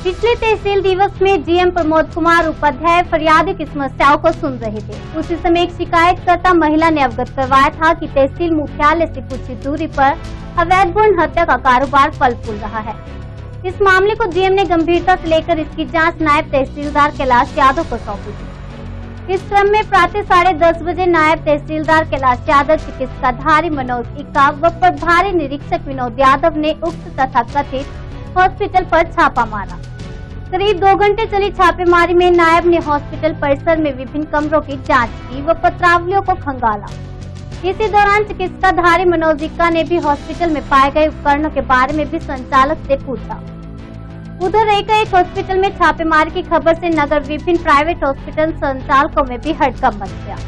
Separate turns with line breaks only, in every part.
पिछले तहसील दिवस में डीएम प्रमोद कुमार उपाध्याय फरियादी की समस्याओं को सुन रहे थे। उसी समय एक शिकायतकर्ता महिला ने अवगत करवाया था कि तहसील मुख्यालय से कुछ ही दूरी पर अवैध भ्रूण हत्या का कारोबार फल फूल रहा है। इस मामले को डीएम ने गंभीरता से लेकर इसकी जांच नायब तहसीलदार कैलाश यादव को सौंपी थी। इस क्रम में प्रातः 10:30 बजे नायब तहसीलदार कैलाश यादव, चिकित्साधारी मनोज इक्का व प्रभारी निरीक्षक विनोद यादव ने उक्त तथा कथित हॉस्पिटल पर छापा मारा। करीब 2 घंटे चली छापेमारी में नायब ने हॉस्पिटल परिसर में विभिन्न कमरों की जांच की व पत्रावलियों को खंगाला। इसी दौरान चिकित्साधारी मनोज इक्का ने भी हॉस्पिटल में पाए गए उपकरणों के बारे में भी संचालक से पूछा। उधर एक हॉस्पिटल में छापेमारी की खबर से नगर विभिन्न प्राइवेट हॉस्पिटल संचालकों में भी हड़कंप मच गया।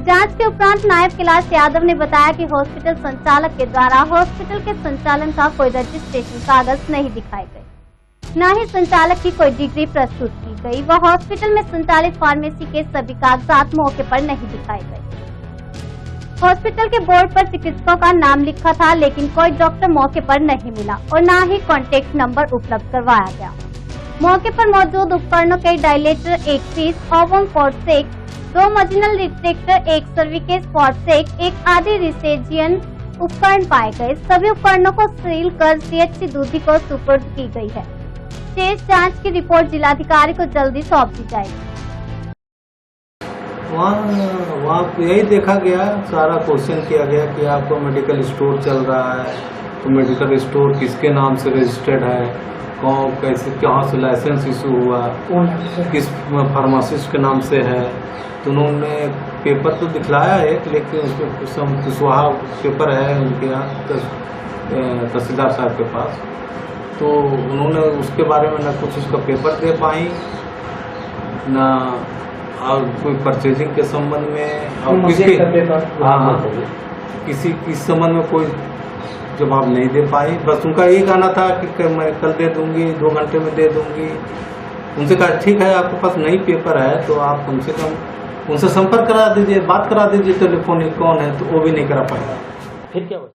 जांच के उपरांत नायब कैलाश यादव ने बताया कि हॉस्पिटल संचालक के द्वारा हॉस्पिटल के संचालन का कोई रजिस्ट्रेशन कागज नहीं दिखाए गए, न ही संचालक की कोई डिग्री प्रस्तुत की गई व हॉस्पिटल में संचालित फार्मेसी के सभी कागजात मौके पर नहीं दिखाए गए। हॉस्पिटल के बोर्ड पर चिकित्सकों का नाम लिखा था, लेकिन कोई डॉक्टर मौके पर नहीं मिला और न ही कॉन्टैक्ट नंबर उपलब्ध करवाया गया। मौके पर मौजूद उपकरणों के डायलेटर, एक फीस, ओवम फोर्सेक, 2 मजिनल रिट्रैक्टर, एक सर्विकेस फोर्सेक, एक आदि रिसेजियन उपकरण पाए गए। सभी उपकरणों को सील कर सीएचसी दूधी को सुपुर्द की गई है। शेष जांच की रिपोर्ट जिलाधिकारी को जल्दी सौंप दी जाएगी।
वहाँ यही देखा गया, सारा क्वेश्चन किया गया कि आपको मेडिकल स्टोर चल रहा है, तो मेडिकल स्टोर किसके नाम से रजिस्टर्ड है, कौन कैसे कहाँ से लाइसेंस इशू हुआ, किस फार्मासिस्ट के नाम से है। तो उन्होंने पेपर तो दिखलाया है, लेकिन उसमें कुशवाहा पेपर है उनके यहाँ तहसीलदार साहब के पास, तो उन्होंने उसके बारे में न कुछ उसका पेपर दे पाई, न और कोई परचेजिंग के संबंध में और किसी इस संबंध में कोई जवाब नहीं दे पाई। बस उनका ये कहना था कि मैं कल दे दूंगी, 2 घंटे में दे दूंगी। उनसे कहा ठीक है, आपके पास नई पेपर है तो आप कम से कम उनसे संपर्क करा दीजिए, बात करा दीजिए टेलीफोनिक कौन है, तो वो भी नहीं करा पाएगा।
फिर क्या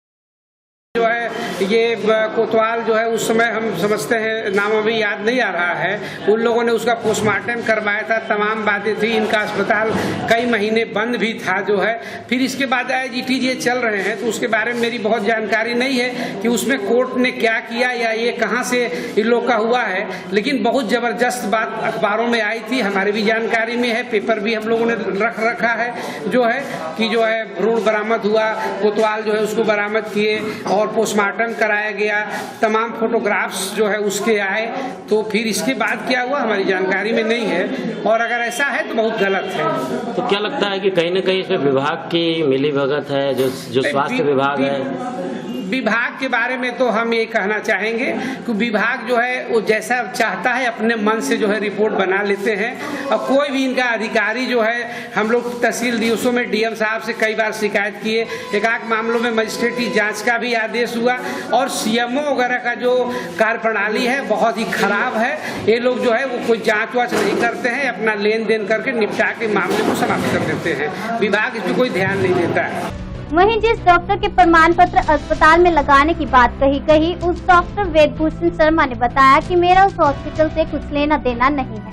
जो है ये कोतवाल जो है उस समय हम समझते हैं, नाम अभी याद नहीं आ रहा है, उन लोगों ने उसका पोस्टमार्टम करवाया था, तमाम बातें थी। इनका अस्पताल कई महीने बंद भी था जो है। फिर इसके बाद IGTJ चल रहे हैं, तो उसके बारे में मेरी बहुत जानकारी नहीं है कि उसमें कोर्ट ने क्या किया या ये कहाँ से इन लोग का हुआ है, लेकिन बहुत ज़बरदस्त बात अखबारों में आई थी, हमारी भी जानकारी में है, पेपर भी हम लोगों ने रखा है जो है कि जो है भ्रूण बरामद हुआ, कोतवाल जो है उसको बरामद किए और पोस्टमार्टम कराया गया, तमाम फोटोग्राफ्स जो है उसके आए। तो फिर इसके बाद क्या हुआ हमारी जानकारी में नहीं है, और अगर ऐसा है तो बहुत गलत है।
तो क्या लगता है कि कहीं न कहीं इसमें विभाग की मिलीभगत है, जो स्वास्थ्य विभाग है?
विभाग के बारे में तो हम ये कहना चाहेंगे कि विभाग जो है वो जैसा चाहता है अपने मन से जो है रिपोर्ट बना लेते हैं, और कोई भी इनका अधिकारी जो है, हम लोग तहसील दिवसों में डीएम साहब से कई बार शिकायत किए, एकाक मामलों में मजिस्ट्रेटी जांच का भी आदेश हुआ, और सीएमओ वगैरह का जो कार्यप्रणाली है बहुत ही खराब है। ये लोग जो है वो कोई जांच वाच नहीं करते हैं, अपना लेन देन करके निपटा के मामले को समाप्त कर देते हैं। विभाग इस पर कोई ध्यान नहीं देता है।
वहीं जिस डॉक्टर के प्रमाण पत्र अस्पताल में लगाने की बात कही गई, उस डॉक्टर वेदभूषण शर्मा ने बताया कि मेरा उस हॉस्पिटल से कुछ लेना देना नहीं है।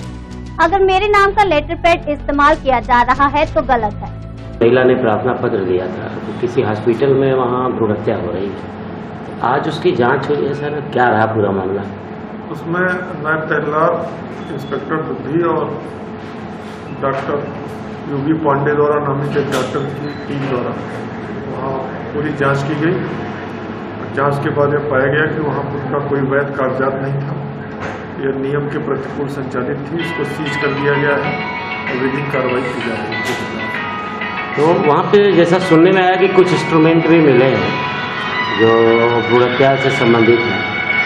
अगर मेरे नाम का लेटर पैड इस्तेमाल किया जा रहा है तो गलत है।
महिला ने प्रार्थना पत्र दिया था कि किसी हॉस्पिटल में वहाँ भ्रूण हत्या हो रही है, आज उसकी जाँच हुई है। सर क्या रहा पूरा मामला?
उसमें नायब तहसीलदार, इंस्पेक्टर बुद्धि और डॉक्टर योगी पांडे द्वारा नामित एक डॉक्टर की टीम द्वारा वहाँ पूरी जांच की गई। जांच के बाद यह पाया गया कि वहाँ उनका कोई वैध कागजात नहीं था, यह नियम के प्रतिकूल संचालित थी। इसको सीज कर दिया गया है और विधिक कार्रवाई की जा रही है।
तो वहाँ पे जैसा सुनने में आया कि कुछ इंस्ट्रूमेंट भी मिले हैं जो भ्रूण हत्या से संबंधित हैं।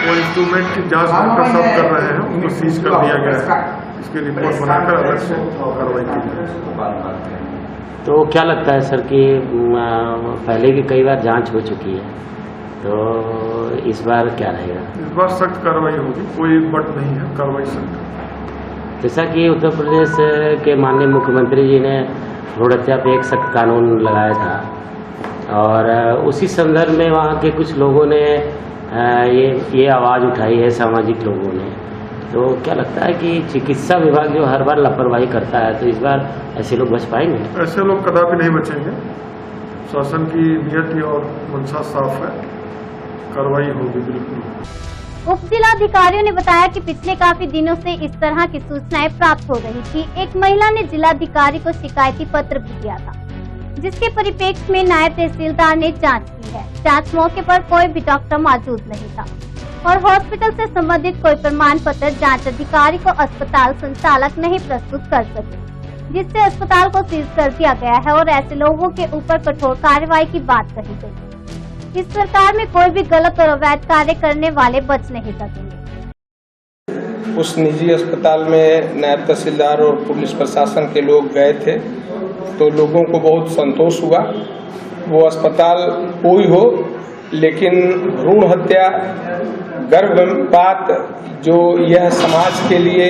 वो इंस्ट्रूमेंट की जांच डॉक्टर साहब कर रहे हैं, उनको सीज कर दिया गया है। इसकी रिपोर्ट बनाकर अलग से कार्रवाई की जाए।
तो क्या लगता है सर कि पहले भी कई बार जांच हो चुकी है, तो इस बार क्या रहेगा?
इस बार सख्त कार्रवाई होगी, कोई बट नहीं है, कार्रवाई सख्त।
जैसा कि उत्तर प्रदेश के माननीय मुख्यमंत्री जी ने भ्रूण हत्या पे एक सख्त कानून लगाया था, और उसी संदर्भ में वहाँ के कुछ लोगों ने ये आवाज़ उठाई है, सामाजिक लोगों ने, तो क्या लगता है कि चिकित्सा विभाग जो हर बार लापरवाही करता है, तो इस बार ऐसे लोग बच पाएंगे?
ऐसे लोग कदापि नहीं बचेंगे। शासन की नियति और मंशा साफ है, कार्रवाई होगी बिल्कुल।
उप जिलाधिकारियों ने बताया कि पिछले काफी दिनों से इस तरह की सूचनाएं प्राप्त हो रही थी। एक महिला ने जिलाधिकारी को शिकायती पत्र भी दिया था, जिसके परिप्रेक्ष्य में नायब तहसीलदार ने जांच की है। जांच मौके पर कोई भी डॉक्टर मौजूद नहीं था और हॉस्पिटल से संबंधित कोई प्रमाण पत्र जांच अधिकारी को अस्पताल संचालक नहीं प्रस्तुत कर सके, जिससे अस्पताल को सीज कर दिया गया है और ऐसे लोगों के ऊपर कठोर कार्रवाई की बात कही गई। इस सरकार में कोई भी गलत और अवैध कार्य करने वाले बच नहीं सकेंगे।
उस निजी अस्पताल में नायब तहसीलदार और पुलिस प्रशासन के लोग गए थे, तो लोगों को बहुत संतोष हुआ। वो अस्पताल कोई हो, लेकिन भ्रूण हत्या, गर्भपात जो यह समाज के लिए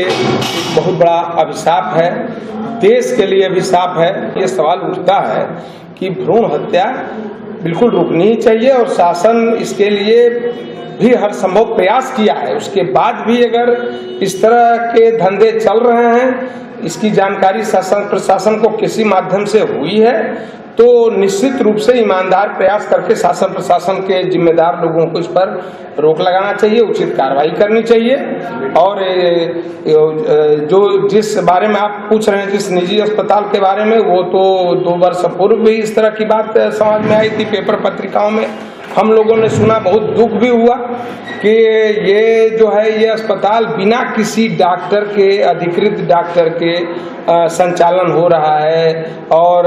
बहुत बड़ा अभिशाप है, देश के लिए अभिशाप है। ये सवाल उठता है कि भ्रूण हत्या बिल्कुल रुकनी ही चाहिए और शासन इसके लिए भी हर संभव प्रयास किया है। उसके बाद भी अगर इस तरह के धंधे चल रहे हैं, इसकी जानकारी शासन प्रशासन को किसी माध्यम से हुई है, तो निश्चित रूप से ईमानदार प्रयास करके शासन प्रशासन के जिम्मेदार लोगों को इस पर रोक लगाना चाहिए, उचित कार्रवाई करनी चाहिए। और जो जिस बारे में आप पूछ रहे हैं, जिस निजी अस्पताल के बारे में, वो तो 2 वर्ष पूर्व भी इस तरह की बात समाज में आई थी, पेपर पत्रिकाओं में हम लोगों ने सुना। बहुत दुख भी हुआ कि ये जो है ये अस्पताल बिना किसी डॉक्टर के, अधिकृत डॉक्टर के संचालन हो रहा है और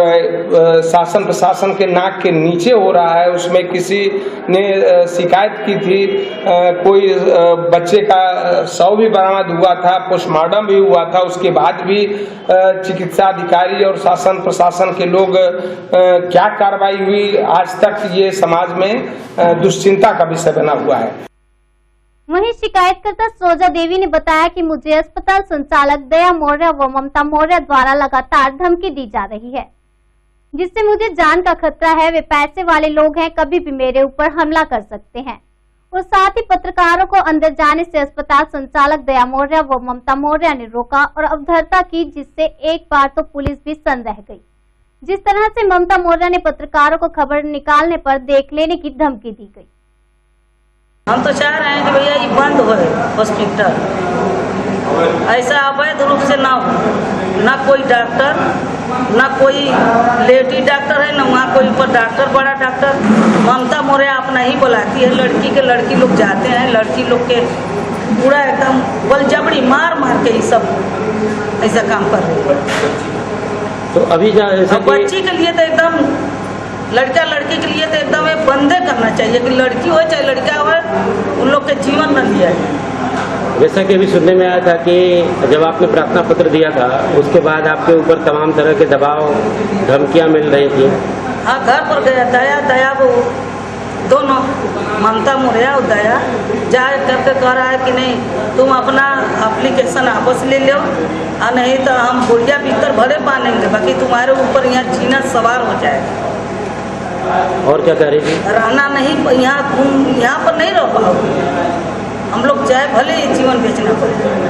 शासन प्रशासन के नाक के नीचे हो रहा है। उसमें किसी ने शिकायत की थी, कोई बच्चे का शव भी बरामद हुआ था, पोस्टमार्टम भी हुआ था। उसके बाद भी चिकित्सा अधिकारी और शासन प्रशासन के लोग क्या कार्रवाई हुई, आज तक ये समाज में दुश्चिंता का विषय बना हुआ है।
वहीं शिकायतकर्ता सरोजा देवी ने बताया कि मुझे अस्पताल संचालक दया मौर्य व ममता मौर्य द्वारा लगातार धमकी दी जा रही है, जिससे मुझे जान का खतरा है। वे पैसे वाले लोग हैं, कभी भी मेरे ऊपर हमला कर सकते हैं। और साथ ही पत्रकारों को अंदर जाने से अस्पताल संचालक दया मौर्य व ममता मौर्य ने रोका और अवधरता की, जिससे एक बार तो पुलिस भी सन्न रह गई। जिस तरह से ममता मौर्य ने पत्रकारों को खबर निकालने पर देख लेने की धमकी दी गई।
हम तो चाह रहे हैं कि भैया ये बंद हो हॉस्पिटल, ऐसा अवैध रूप से ना हो। ना कोई डॉक्टर, ना कोई लेडी डॉक्टर है, ना वहाँ कोई ऊपर डॉक्टर, बड़ा डॉक्टर। ममता मौर्य अपना ही बुलाती है लड़की लोग जाते हैं, लड़की लोग के पूरा एकदम बलजबरी मार मार के ये सब ऐसा काम कर रही है।
तो अभी
बच्ची के लिए तो एकदम, लड़का लड़की के लिए तो एकदम ये बंदे करना चाहिए कि लड़की हो चाहे लड़का हो, उन लोग के जीवन न लिया है।
जैसा कि अभी सुनने में आया था कि जब आपने प्रार्थना पत्र दिया था, उसके बाद आपके ऊपर तमाम तरह के दबाव, धमकियां मिल रही थी।
हाँ, घर पर गया दया वो दोनों, ममता मौर्य और दया जा करके कह रहा है कि नहीं तुम अपना एप्लीकेशन वापस ले लो, और नहीं तो हम बुढ़िया भीतर भरे बांधेंगे, बाकी तुम्हारे ऊपर यहाँ जीना सवार हो जाएगा।
और क्या कह रही थी?
रहना नहीं, यहाँ पर नहीं रह पाओगे, हम लोग चाहे भले जीवन बेचना पड़े।